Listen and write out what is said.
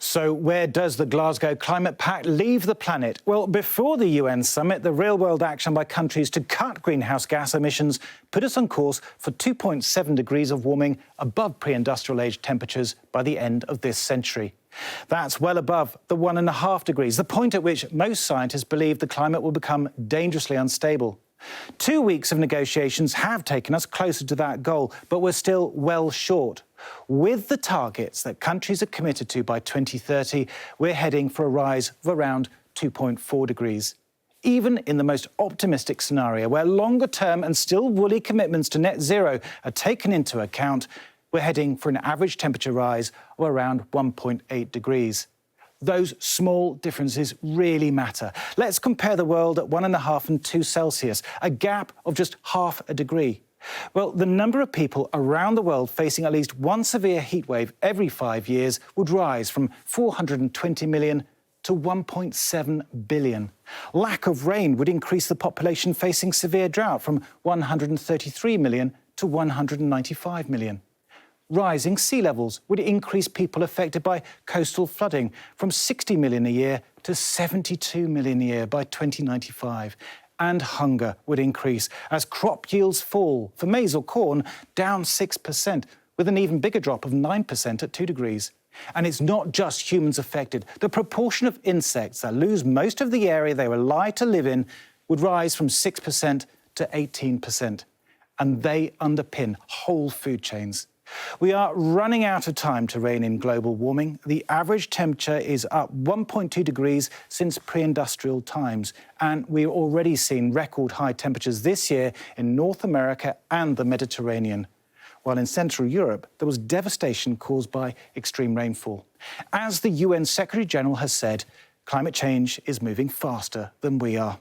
So where does the Glasgow Climate Pact leave the planet? Well, before the UN summit, the real-world action by countries to cut greenhouse gas emissions put us on course for 2.7 degrees of warming above pre-industrial age temperatures by the end of this century. That's well above the 1.5 degrees, the point at which most scientists believe the climate will become dangerously unstable. 2 weeks of negotiations have taken us closer to that goal, but we're still well short. With the targets that countries are committed to by 2030, we're heading for a rise of around 2.4 degrees. Even in the most optimistic scenario, where longer-term and still woolly commitments to net zero are taken into account, we're heading for an average temperature rise of around 1.8 degrees. Those small differences really matter. Let's compare the world at 1.5 and 2 Celsius, a gap of just half a degree. Well, the number of people around the world facing at least one severe heatwave every 5 years would rise from 420 million to 1.7 billion. Lack of rain would increase the population facing severe drought from 133 million to 195 million. Rising sea levels would increase people affected by coastal flooding from 60 million a year to 72 million a year by 2095. And hunger would increase as crop yields fall, for maize or corn, down 6%, with an even bigger drop of 9% at 2 degrees. And it's not just humans affected. The proportion of insects that lose most of the area they rely to live in would rise from 6% to 18%. And they underpin whole food chains. We are running out of time to rein in global warming. The average temperature is up 1.2 degrees since pre-industrial times, and we're already seeing record high temperatures this year in North America and the Mediterranean. While in Central Europe, there was devastation caused by extreme rainfall. As the UN Secretary-General has said, climate change is moving faster than we are.